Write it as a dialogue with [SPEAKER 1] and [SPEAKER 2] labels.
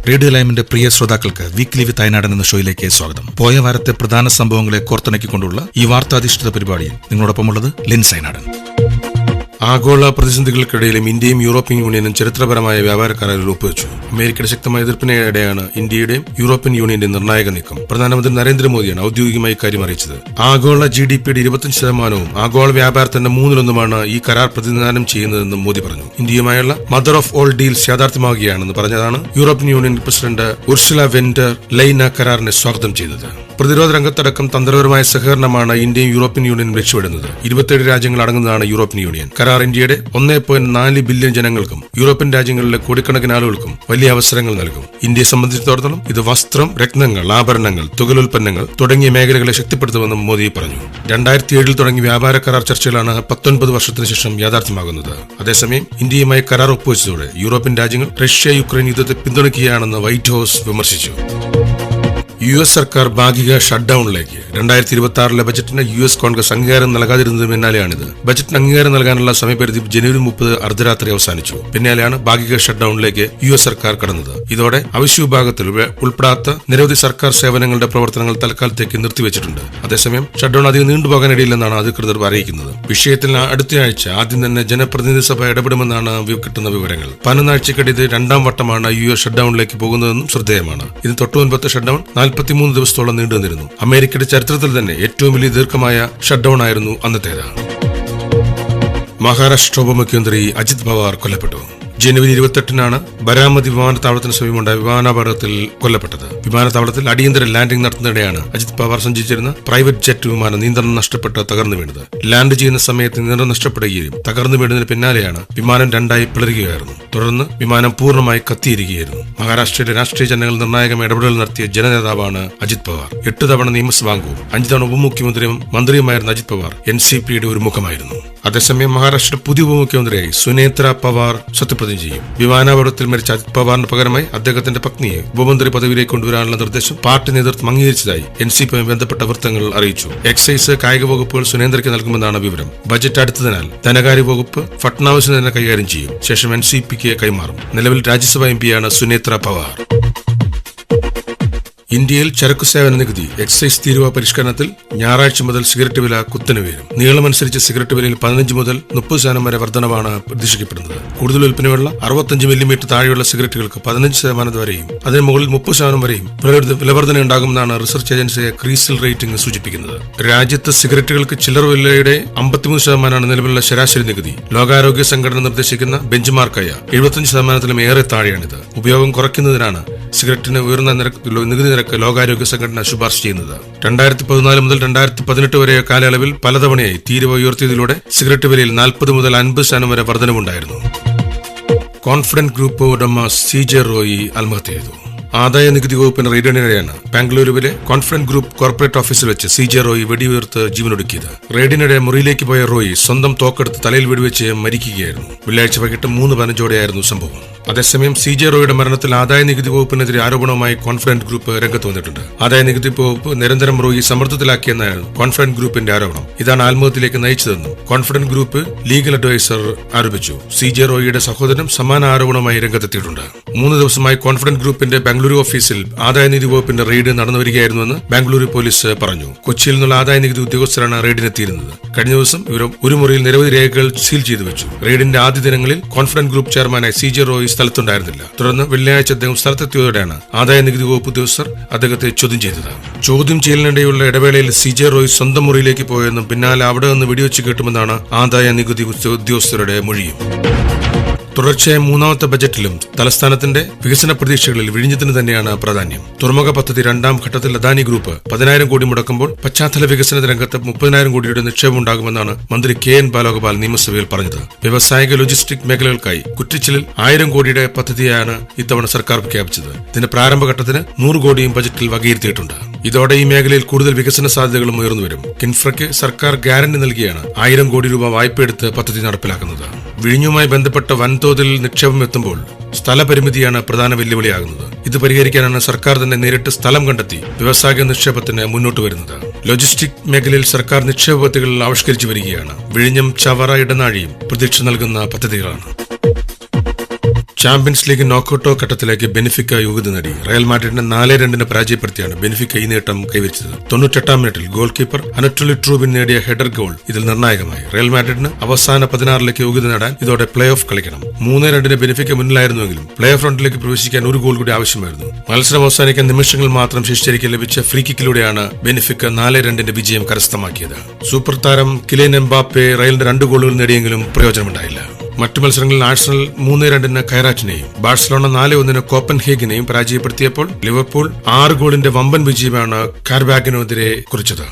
[SPEAKER 1] Radio ലൈമിന്റെ പ്രിയ ശ്രോതാക്കൾക്ക് weekly വിത്ത് അയനാടൻ എന്ന ഷോയിലേക്ക് സ്വാഗതം. പോയ വാരത്തെ പ്രധാന സംഭവങ്ങളെ കോർത്തിണക്കിക്കൊണ്ടുള്ള ഈ വാർത്താധിഷ്ഠിത പരിപാടിയിൽ നിങ്ങളോടൊപ്പമുള്ളത് ലിൻസ് അയനാടൻ. ആഗോള പ്രതിസന്ധികൾക്കിടയിലും ഇന്ത്യയും യൂറോപ്യൻ യൂണിയനും ചരിത്രപരമായ വ്യാപാര കരാറിൽ ഒപ്പുവെച്ചു. അമേരിക്കയുടെ ശക്തമായ എതിർപ്പിനിടെയാണ് ഇന്ത്യയുടെയും യൂറോപ്യൻ യൂണിയന്റെയും നിർണായക നീക്കം. പ്രധാനമന്ത്രി നരേന്ദ്രമോദിയാണ് ഔദ്യോഗികമായി ഇക്കാര്യം അറിയിച്ചത്. ആഗോള GDPയുടെ 25% ആഗോള വ്യാപാരത്തിന്റെ 1/3 ഈ കരാർ പ്രതിനിധാനം ചെയ്യുന്നതെന്നും മോദി പറഞ്ഞു. ഇന്ത്യയുമായുള്ള മദർ ഓഫ് ഓൾ ഡീൽസ് യാഥാർത്ഥ്യമാവുകയാണെന്ന് പറഞ്ഞതാണ് European Union president Ursula von der Leyen കരാറിനെ സ്വാഗതം ചെയ്തത്. പ്രതിരോധ രംഗത്തടക്കം തന്ത്രപരമായ സഹകരണമാണ് ഇന്ത്യയും യൂറോപ്യൻ യൂണിയനും ലക്ഷ്യമിടുന്നത്. 27 രാജ്യങ്ങൾ അടങ്ങുന്നതാണ് യൂറോപ്യൻ യൂണിയൻ. കരാർ ഇന്ത്യയുടെ 1.4 ബില്യൺ ജനങ്ങൾക്കും യൂറോപ്യൻ രാജ്യങ്ങളിലെ കോടിക്കണക്കിന് ആളുകൾക്കും വലിയ അവസരങ്ങൾ നൽകും. ഇന്ത്യയെ സംബന്ധിച്ചിടത്തോളം ഇത് വസ്ത്രം, രത്നങ്ങൾ, ആഭരണങ്ങൾ, തുകലുൽപ്പന്നങ്ങൾ തുടങ്ങിയ മേഖലകളെ ശക്തിപ്പെടുത്തുമെന്നും മോദി പറഞ്ഞു. 2007 തുടങ്ങിയ വ്യാപാര കരാർ ചർച്ചകളാണ് 19 വർഷത്തിന് ശേഷം യാഥാർത്ഥ്യമാകുന്നത്. അതേസമയം ഇന്ത്യയുമായി കരാർ ഒപ്പുവെച്ചതോടെ യൂറോപ്യൻ രാജ്യങ്ങൾ റഷ്യ-യുക്രൈൻ യുദ്ധത്തെ പിന്തുണയ്ക്കുകയാണെന്ന് വൈറ്റ് ഹൌസ് വിമർശിച്ചു. US സർക്കാർ ഭാഗിക ഷട്ട്ഡൌണിലേക്ക് 2026 ബജറ്റിന് US കോൺഗ്രസ് അംഗീകാരം നൽകാതിരുന്നതിന് പിന്നാലെയാണിത്. ബജറ്റിന് അംഗീകാരം നൽകാനുള്ള സമയപരിധി ജനുവരി 30 അർദ്ധരാത്രി അവസാനിച്ചു. പിന്നാലെയാണ് ഭാഗിക ഷട്ട്ഡൌണിലേക്ക് US സർക്കാർ കടന്നത്. ഇതോടെ അവശ്യ വിഭാഗത്തിൽ ഉൾപ്പെടാത്ത നിരവധി സർക്കാർ സേവനങ്ങളുടെ പ്രവർത്തനങ്ങൾ തൽക്കാലത്തേക്ക് നിർത്തിവെച്ചിട്ടുണ്ട്. അതേസമയം ഷട്ട്ഡൌൺ അധികം നീണ്ടുപോകാനിടയില്ലെന്നാണ് അധികൃതർ അറിയിക്കുന്നത്. വിഷയത്തിൽ അടുത്തയാഴ്ച ആദ്യം തന്നെ ജനപ്രതിനിധി സഭ ഇടപെടുമെന്നാണ് കിട്ടുന്ന വിവരങ്ങൾ. 11 ആഴ്ചക്കിടെ ഇത് 2ാം വട്ടമാണ് US ഷട്ട്ഡൌണിലേക്ക് പോകുന്നതെന്നും ശ്രദ്ധേയമാണ്. ഇതിന് തൊട്ടുമുൻപത്തെ ഷട്ട്ഡൌൺ 43 ദിവസത്തോളം നീണ്ടുനിന്നിരുന്നു. അമേരിക്കയുടെ ചരിത്രത്തിൽ തന്നെ ഏറ്റവും വലിയ ദീർഘമായ ഷട്ട്ഡൌൺ ആയിരുന്നു അന്നത്തേത്. മഹാരാഷ്ട്ര ഉപമുഖ്യമന്ത്രി അജിത് പവാർ കൊല്ലപ്പെട്ടു. ജനുവരി 28-നാണ് ബരാമതി വിമാനത്താവളത്തിന് സമീപമുണ്ടായ വിമാനാപകടത്തിൽ കൊല്ലപ്പെട്ടത്. വിമാനത്താവളത്തിൽ അടിയന്തര ലാൻഡിംഗ് നടത്തുന്നതിടെയാണ് അജിത് പവാർ സഞ്ചരിച്ചിരുന്ന പ്രൈവറ്റ് ജെറ്റ് വിമാനം നിയന്ത്രണം നഷ്ടപ്പെട്ട് തകർന്നു വീണത്. ലാൻഡ് ചെയ്യുന്ന സമയത്ത് നിയന്ത്രണം നഷ്ടപ്പെടുകയും തകർന്നു വീണതിന് പിന്നാലെയാണ് വിമാനം 2ആയി പിളരുകയായിരുന്നു. തുടർന്ന് വിമാനം പൂർണ്ണമായി കത്തിയിരിക്കുകയായിരുന്നു. മഹാരാഷ്ട്രയിലെ രാഷ്ട്രീയ ജനങ്ങൾ നിർണായക ഇടപെടൽ നടത്തിയ ജനനേതാവാണ് അജിത് പവാർ. 8 തവണ നിയമസഭാംഗവും 5 തവണ ഉപമുഖ്യമന്ത്രിയും മന്ത്രിയുമായിരുന്ന അജിത് പവാർ NCPയുടെ ഒരു മുഖമായിരുന്നു. അതേസമയം മഹാരാഷ്ട്രയുടെ പുതിയ ഉപമുഖ്യമന്ത്രിയായി സുനേത്ര പവാർ സത്യപ്രതിജ്ഞ ചെയ്യും. വിമാനാപകടത്തിൽ മരിച്ച അജിത് പവാറിന് പകരമായി അദ്ദേഹത്തിന്റെ പത്നിയെ ഉപമന്ത്രി പദവിയിലേക്ക് കൊണ്ടുവരാനുള്ള നിർദ്ദേശം പാർട്ടി നേതൃത്വം അംഗീകരിച്ചതായി NCPയുമായി ബന്ധപ്പെട്ട വൃത്തങ്ങൾ അറിയിച്ചു. എക്സൈസ്, കായിക വകുപ്പുകൾ സുനേന്ദ്രയ്ക്ക് നൽകുമെന്നാണ് വിവരം. ബജറ്റ് അടുത്തതിനാൽ ധനകാര്യ വകുപ്പ് ഫട്നാവിസിന് തന്നെ കൈകാര്യം ചെയ്യും. ശേഷം NCPക്ക് കൈമാറും. നിലവിൽ രാജ്യസഭാ MP സുനേത്ര പവാർ. ഇന്ത്യയിൽ ചരക്കു സേവന നികുതി എക്സൈസ് തീരുവ പരിഷ്കരണത്തിൽ ഞായറാഴ്ച മുതൽ സിഗരറ്റ് വില കുത്തനെ ഉയരും. നീളമനുസരിച്ച് സിഗരറ്റ് വിലയിൽ 15 മുതൽ 30% വരെ വർധനവാണ് പ്രതീക്ഷിക്കപ്പെടുന്നത്. കൂടുതൽ വിൽപ്പനയുള്ള 65 മില്ലിമീറ്റർ താഴെയുള്ള സിഗരറ്റുകൾക്ക് 15% വരെയും അതിന് മുകളിൽ 30% വരെയും വിലവർധന ഉണ്ടാകുമെന്നാണ് റിസർച്ച് ഏജൻസിയായ ക്രീസിൽ റേറ്റിംഗ് സൂചിപ്പിക്കുന്നത്. രാജ്യത്ത് സിഗരറ്റുകൾക്ക് ചില്ലറ വിലയുടെ 53% നിലവിലുള്ള ശരാശരി നികുതി. ലോകാരോഗ്യ സംഘടന നിർദ്ദേശിക്കുന്ന ബെഞ്ച്മാർക്കായ 75%-ലും ഏറെ താഴെയാണിത്. ഉപയോഗം കുറയ്ക്കുന്നതിനാണ് സിഗരറ്റിന് ഉയർന്ന നികുതി നിരക്ക് ലോകാരോഗ്യ സംഘടന ശുപാർശ ചെയ്യുന്നത്. 2014 മുതൽ 2018 വരെ കാലയളവിൽ പലതവണയായി തീരുവ ഉയർത്തിയതിലൂടെ സിഗരറ്റ് വിലയിൽ 40 മുതൽ 50% വരെ വർധനവുണ്ടായിരുന്നു. കോൺഫിഡന്റ് ഗ്രൂപ്പ് ഉടമ CJ റോയി ആത്മഹത്യ ചെയ്തു. ആദായ നികുതി വകുപ്പിന്റെ റെയ്ഡിനിടെയാണ് ബാംഗ്ലൂരുവിലെ കോൺഫിഡന്റ് ഗ്രൂപ്പ് കോർപ്പറേറ്റ് ഓഫീസിൽ വെച്ച് CJ റോയി വെടിയുയർത്ത് ജീവനൊടുക്കിയത്. റെയ്ഡിനിടെ മുറിയിലേക്ക് പോയ റോയി സ്വന്തം തോക്കെടുത്ത് തലയിൽ വെടിവെച്ച് മരിക്കുകയായിരുന്നു. വെള്ളിയാഴ്ച വൈകിട്ട് 3:15 സംഭവം. അതേസമയം CJ റോയിയുടെ മരണത്തിൽ ആദായ നികുതി വകുപ്പിനെതിരെ ആരോപണവുമായി കോൺഫിഡന്റ് ഗ്രൂപ്പ് രംഗത്ത് വന്നിട്ടുണ്ട്. ആദായ നികുതി വകുപ്പ് നിരന്തരം റോയി സമ്മർദ്ദത്തിലാക്കിയെന്നാണ് കോൺഫിഡന്റ് ഗ്രൂപ്പിന്റെ ആരോപണം. ഇതാണ് ആത്മഹത്യയിലേക്ക് നയിച്ചതെന്നും കോൺഫിഡന്റ് ഗ്രൂപ്പ് ലീഗൽ അഡ്വൈസർ ആരോപിച്ചു. CJ റോയിയുടെ സഹോദരനും സമാന ആരോപണവുമായി രംഗത്തെത്തിയിട്ടുണ്ട്. 3 ദിവസമായി കോൺഫിഡന്റ് ഗ്രൂപ്പിന്റെ ബാംഗ്ലൂരു ഓഫീസിൽ ആദായ നികുതി വകുപ്പിന്റെ റെയ്ഡ് നടന്നുവരികയായിരുന്നുവെന്ന് ബാംഗ്ലൂരു പോലീസ് പറഞ്ഞു. കൊച്ചിയിൽ നിന്നുള്ള ആദായ നികുതി ഉദ്യോഗസ്ഥരാണ് റെയ്ഡിനെത്തിയിരുന്നത്. കഴിഞ്ഞ ദിവസം ഇവർ ഒരു മുറിയിൽ നിരവധി രേഖകൾ സീൽ ചെയ്തു വെച്ചു. റെയ്ഡിന്റെ ആദ്യ ദിനങ്ങളിൽ കോൺഫിഡന്റ് ഗ്രൂപ്പ് ചെയർമാനായി CJ റോയി സ്ഥലത്തുണ്ടായിരുന്നില്ല. തുടർന്ന് വെള്ളിയാഴ്ച അദ്ദേഹം സ്ഥലത്തെത്തിയതോടെയാണ് ആദായ നികുതി വകുപ്പ് ഉദ്യോഗസ്ഥർ അദ്ദേഹത്തെ ചോദ്യം ചെയ്തത്. ചോദ്യം ചെയ്യലിനിടെയുള്ള ഇടവേളയിൽ CJ റോയി സ്വന്തം മുറിയിലേക്ക് പോയെന്നും പിന്നാലെ അവിടെ നിന്ന് വെടിവെച്ച് കിട്ടുമെന്നാണ് ആദായ നികുതി ഉദ്യോഗസ്ഥരുടെ മൊഴിയും. തുടർച്ചയായ 3ാമത്തെ ബജറ്റിലും തലസ്ഥാനത്തിന്റെ വികസന പ്രതീക്ഷകളിൽ വിഴിഞ്ഞത്തിന് തന്നെയാണ് പ്രാധാന്യം. തുറമുഖ പദ്ധതി 2ാം ഘട്ടത്തിൽ അദാനി ഗ്രൂപ്പ് 10,000 കോടി മുടക്കുമ്പോൾ പശ്ചാത്തല വികസന രംഗത്ത് 30,000 കോടിയുടെ നിക്ഷേപം ഉണ്ടാകുമെന്നാണ് മന്ത്രി KN ബാലഗോപാൽ നിയമസഭയിൽ പറഞ്ഞത്. വ്യവസായിക ലോജിസ്റ്റിക് മേഖലകൾക്കായി കുറ്റിച്ചിലിൽ 1000 കോടിയുടെ പദ്ധതിയാണ് ഇത്തവണ സർക്കാർ പ്രഖ്യാപിച്ചത്. ഇതിന്റെ പ്രാരംഭഘട്ടത്തിന് 100 കോടിയും ബജറ്റിൽ വകയിരുത്തിയിട്ടുണ്ട്. ഇതോടെ ഈ മേഖലയിൽ കൂടുതൽ വികസന സാധ്യതകളും ഉയർന്നുവരും. കിൻഫ്രയ്ക്ക് സർക്കാർ ഗ്യാരണ്ടി നൽകിയാണ് 1000 കോടി രൂപ വായ്പയെടുത്ത് പദ്ധതി നടപ്പിലാക്കുന്നത്. വിഴിഞ്ഞുമായി ബന്ധപ്പെട്ട വൻതോതിൽ നിക്ഷേപം എത്തുമ്പോൾ സ്ഥലപരിമിതിയാണ് പ്രധാന വെല്ലുവിളിയാകുന്നത്. ഇത് പരിഹരിക്കാനാണ് സർക്കാർ തന്നെ നേരിട്ട് സ്ഥലം കണ്ടെത്തി വ്യവസായിക നിക്ഷേപത്തിന് മുന്നോട്ട് വരുന്നത്. ലോജിസ്റ്റിക് മേഖലയിൽ സർക്കാർ നിക്ഷേപ പദ്ധതികൾ ആവിഷ്കരിച്ചു വരികയാണ്. വിഴിഞ്ഞം, ചവറ, ഇടനാഴിയും പ്രതീക്ഷ നൽകുന്ന പദ്ധതികളാണ്. ചാമ്പ്യൻസ് ലീഗ് നോക്കൌട്ടോ ഘട്ടത്തിലേക്ക് ബെനിഫിക്ക യോഗ്യത നേടി. റയൽ മാഡ്രിഡിനെ 4-2 പരാജയപ്പെടുത്തിയാണ് ബെനിഫിക്ക ഈ നേട്ടം കൈവരിച്ചത്. 98-ാം മിനിറ്റിൽ ഗോൾ കീപ്പർ അനറ്റോലി ട്രൂബിൻ നേടിയ ഹെഡർ ഗോൾ ഇതിൽ നിർണായകമായി. റയൽ മാഡ്രിഡിന് അവസാന 16ലേക്ക് യോഗ്യത നേടാൻ ഇതോടെ പ്ലേ ഓഫ് കളിക്കണം. 3-2 ബെനിഫിക്ക മുന്നിലായിരുന്നുവെങ്കിലും പ്ലേ ഓഫ് റൗണ്ടിലേക്ക് പ്രവേശിക്കാൻ ഒരു ഗോൾ കൂടി ആവശ്യമായിരുന്നു. മത്സരം അവസാനിക്കാൻ നിമിഷങ്ങൾ മാത്രം ശേഷിച്ചിരിക്കെ ലഭിച്ച ഫ്രീ കിക്കിലൂടെയാണ് ബെനിഫിക്ക 4-2 വിജയം കരസ്ഥമാക്കിയത്. സൂപ്പർ താരം കിലിയൻ എംബാപ്പെ റയലിന്റെ 2 ഗോളുകൾ നേടിയെങ്കിലും പ്രയോജനമുണ്ടായില്ല. മറ്റു മത്സരങ്ങളിൽ ആഴ്സണൽ 3-2 കൈറാറ്റിനെയും ബാഴ്സലോണ 4-1 കോപ്പൻഹേഗനെയും പരാജയപ്പെടുത്തിയപ്പോൾ ലിവർപൂൾ 6 ഗോളിന്റെ വമ്പൻ വിജയമാണ് കാർബാഗിനെതിരെ കുറിച്ചത്.